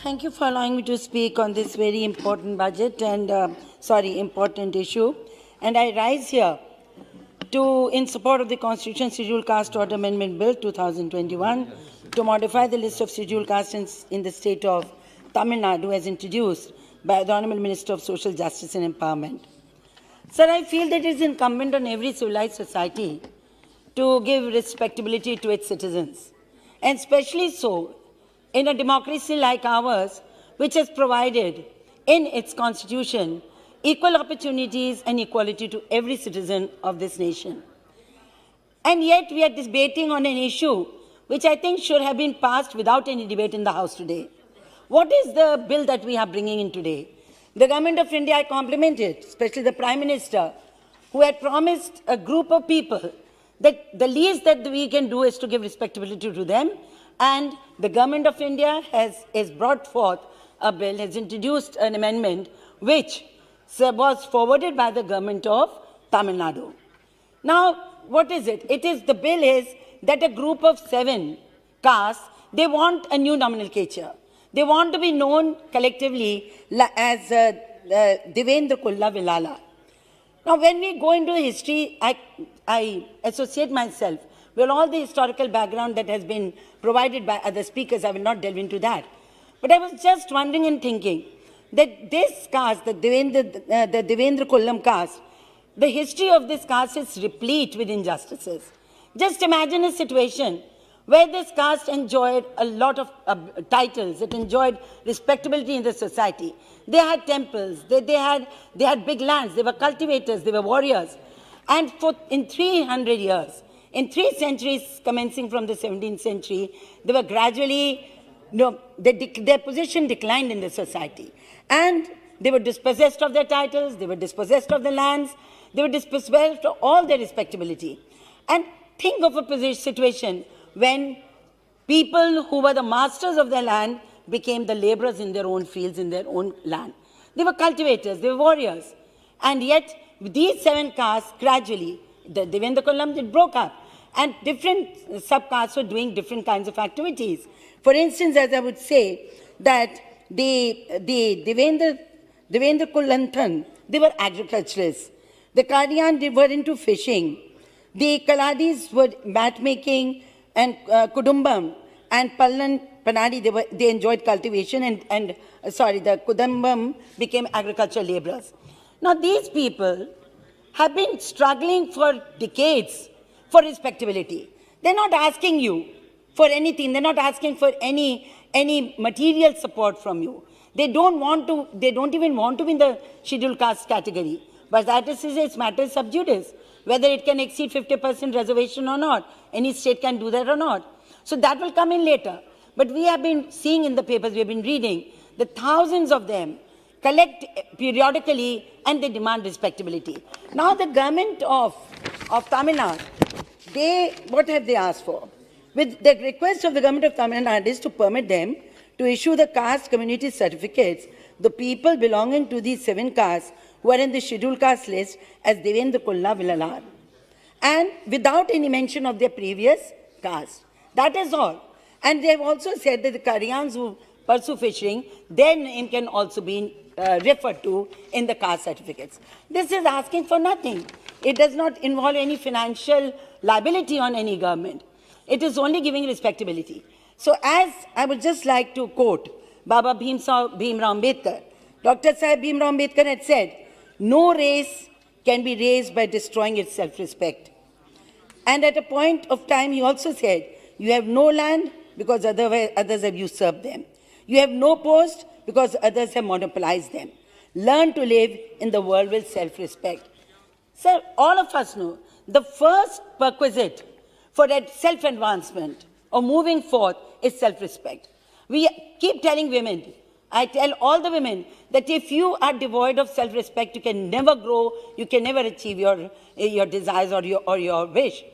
Thank you for allowing me to speak on this very important budget and, important issue. And I rise here in support of the Constitution Scheduled Caste Order Amendment Bill 2021 to modify the list of scheduled castes in the state of Tamil Nadu as introduced by the Honorable Minister of Social Justice and Empowerment. Sir, I feel that it is incumbent on every civilized society to give respectability to its citizens, and especially so in a democracy like ours, which has provided in its constitution equal opportunities and equality to every citizen of this nation. And yet we are debating on an issue which I think should have been passed without any debate in the House today. What is the bill that we are bringing in today? The Government of India, I compliment it, especially the Prime Minister, who had promised a group of people that the least that we can do is to give respectability to them. And the Government of India has brought forth a bill, has introduced an amendment which was forwarded by the government of Tamil Nadu. Now, what is it? The bill is that a group of 7 castes, they want a new nomenclature. They want to be known collectively as Devendra Kulla Vilala. Now, when we go into history, I associate myself with all the historical background that has been provided by other speakers. I will not delve into that. But I was just wondering and thinking that this caste, the Devendra Kullam caste, the history of this caste is replete with injustices. Just imagine a situation where this caste enjoyed a lot of titles, it enjoyed respectability in the society. They had temples, they had big lands, they were cultivators, they were warriors. And in 300 years, in 3 centuries commencing from the 17th century, they were gradually, their position declined in the society. And they were dispossessed of their titles, they were dispossessed of the lands, they were dispossessed of all their respectability. And think of a situation when people who were the masters of their land became the laborers in their own fields, in their own land. They were cultivators, they were warriors. And yet, these 7 castes gradually, the Devendra Kullam, it broke up. And different subcastes were doing different kinds of activities. For instance, as I would say, that the Devendra Kullanthan, they were agriculturists. The Kadiyan, they were into fishing. The Kaladis were mat making, and Kudumbam and Pallan Panadi, they enjoyed cultivation, the Kudumbam became agricultural laborers. Now, these people have been struggling for decades for respectability. They're not asking you for anything. They're not asking for any material support from you. They don't even want to be in the scheduled caste category. But that is its matter sub judice, whether it can exceed 50% reservation or not. Any state can do that or not. So that will come in later. But we have been seeing in the papers, we have been reading, that thousands of them collect periodically and they demand respectability. Now the government of Tamil Nadu, what have they asked for? With the request of the government of Tamil Nadu is to permit them to issue the caste community certificates, the people belonging to these 7 castes who are in the scheduled caste list as Devendra Kulla Vilalar, and without any mention of their previous caste. That is all. And they have also said that the Karyans who pursue fishing, their name can also be referred to in the caste certificates. This is asking for nothing. It does not involve any financial liability on any government. It is only giving respectability. So as I would just like to quote Baba Bhimrao Ambedkar, Dr. Sahib Bhimrao Ambedkar had said, no race can be raised by destroying its self-respect. And at a point of time, he also said, you have no land because others have usurped them. You have no post because others have monopolized them. Learn to live in the world with self-respect. Sir, all of us know the first prerequisite for that self-advancement or moving forth is self-respect. We keep telling women, I tell all the women that if you are devoid of self-respect, you can never grow, you can never achieve your desires or your wish.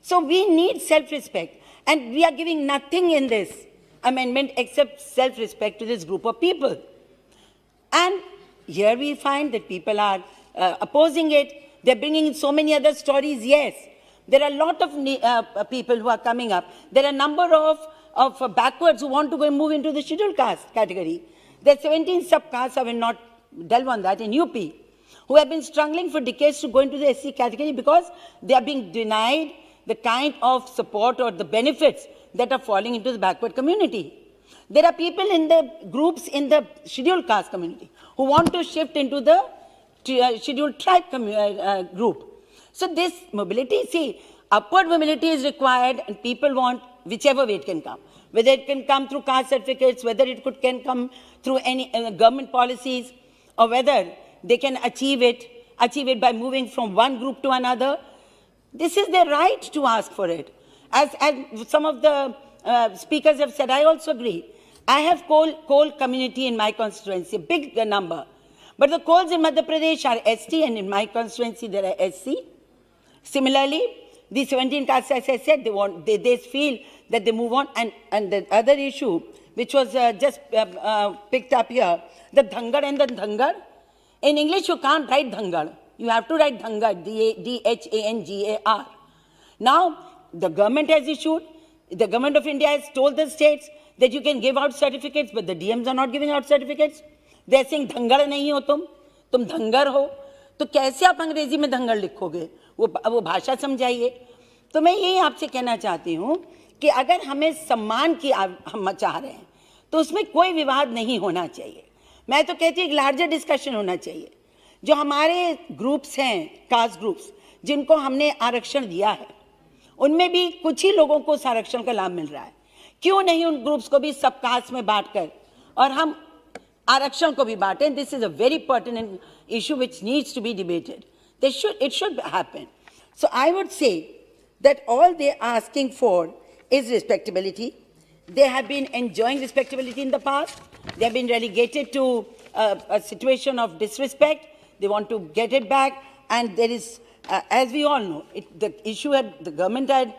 So we need self-respect. And we are giving nothing in this amendment except self-respect to this group of people. And here we find that people are opposing it. They're bringing in so many other stories, yes. There are a lot of people who are coming up. There are a number of backwards who want to go and move into the scheduled caste category. There are 17 sub-castes, I will not delve on that, in UP, who have been struggling for decades to go into the SC category because they are being denied the kind of support or the benefits that are falling into the backward community. There are people in the groups in the scheduled caste community who want to shift into the scheduled tribe group. So this mobility, see, upward mobility is required and people want whichever way it can come. Whether it can come through caste certificates, whether it can come through any government policies, or whether they can achieve it by moving from one group to another. This is their right to ask for it. As some of the speakers have said, I also agree. I have coal community in my constituency, a big number. But the coals in Madhya Pradesh are ST, and in my constituency there are SC. Similarly, the 17 castes, as I said, they feel that they move on. And the other issue, which was just picked up here, the Dhangar and the Dhangar. In English, you can't write Dhangar. You have to write Dhangar, D-H-A-N-G-A-R. Now, the government has issued, the government of India has told the states that you can give out certificates, but the DMs are not giving out certificates. They are saying, Dhangar nahi ho tum Dhangar ho. तो कैसे आप अंग्रेजी में दंगल लिखोगे? वो भाषा समझाइए. तो मैं यही आपसे कहना चाहती हूँ कि अगर हमें सम्मान की हम चाह रहे हैं तो उसमें कोई विवाद नहीं होना चाहिए. मैं तो कहती हूँ एक लार्जर डिस्कशन होना चाहिए. जो हमारे ग्रुप्स हैं, कास्ट ग्रुप्स, जिनको हमने आरक्षण दिया है, उनमें भी कुछ ही लोगों को उस आरक्षण का लाभ मिल रहा है. क्यों नहीं उन ग्रुप्स को भी सब कास्ट में बांटकर और हम आरक्षण को भी बांटें? This is a very pertinent issue which needs to be debated. It should happen. So I would say that all they are asking for is respectability. They have been enjoying respectability in the past. They have been relegated to a situation of disrespect. They want to get it back. And there is, as we all know, the issue had, the government had,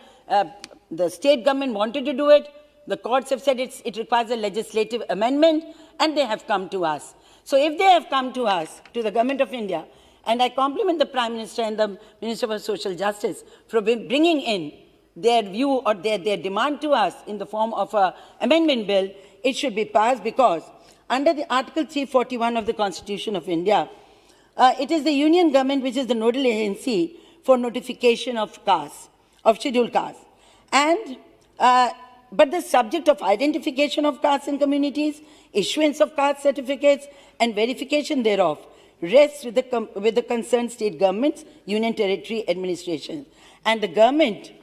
the state government wanted to do it. The courts have said it requires a legislative amendment, and they have come to us. So if they have come to us, to the government of India, and I compliment the Prime Minister and the Minister for Social Justice for bringing in their view or their demand to us in the form of an amendment bill, it should be passed because under the Article 341 of the Constitution of India, it is the Union Government which is the nodal agency for notification of castes, of scheduled castes. And but the subject of identification of castes and communities, issuance of caste certificates, and verification thereof rests with the concerned state governments, union territory administrations. And the government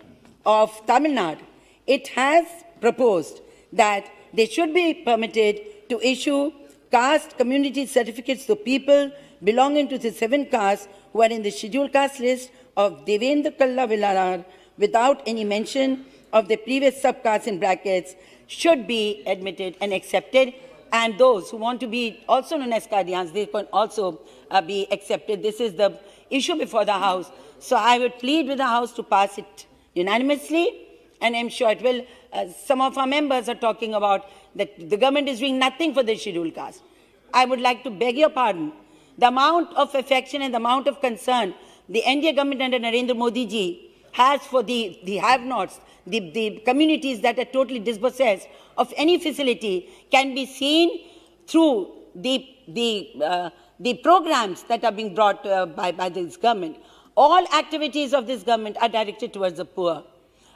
of Tamil Nadu, it has proposed that they should be permitted to issue caste community certificates to people belonging to the 7 castes who are in the scheduled caste list of Devendra Kalla Vilarar without any mention of the previous subcastes in brackets should be admitted and accepted, and those who want to be also known as Qadians, they can also be accepted. This is the issue before the House. So I would plead with the House to pass it unanimously, and I'm sure it will. Some of our members are talking about that the government is doing nothing for the scheduled caste. I would like to beg your pardon. The amount of affection and the amount of concern the NDA government under Narendra Modi ji has for the have-nots, the communities that are totally dispossessed of any facility can be seen through the programs that are being brought by this government. All activities of this government are directed towards the poor.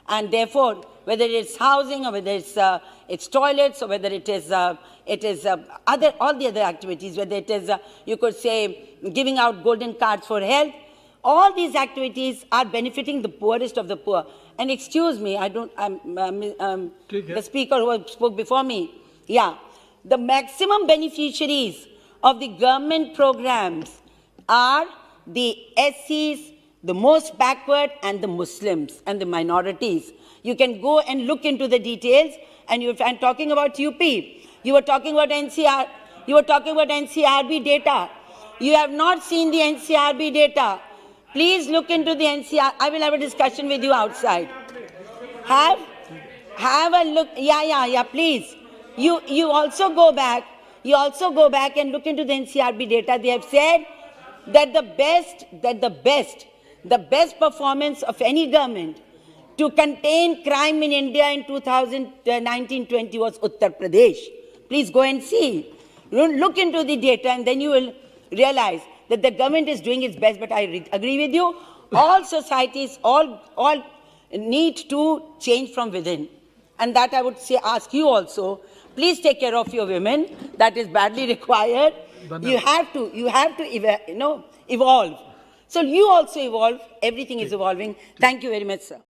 And therefore, whether it's housing or whether it's toilets or whether it is all the other activities, whether it is, you could say, giving out golden cards for health, all these activities are benefiting the poorest of the poor. And excuse me, the speaker who spoke before me, yeah, the maximum beneficiaries of the government programs are the SCs, the most backward, and the Muslims and the minorities. You can go and look into the details, and I'm talking about UP. You were talking about NCR. You were talking about NCRB data. You have not seen the NCRB data. Please look into the NCR. I will have a discussion with you outside. Have a look. Yeah, please. You also go back. You also go back and look into the NCRB data. They have said that the best performance of any government to contain crime in India in 2019-20 was Uttar Pradesh. Please go and see. Look into the data and then you will realize that the government is doing its best. But I agree with you. All societies, all need to change from within. And that I would say, ask you also, please take care of your women. That is badly required. You have to evolve. So you also evolve. Everything is evolving. Thank you very much, sir.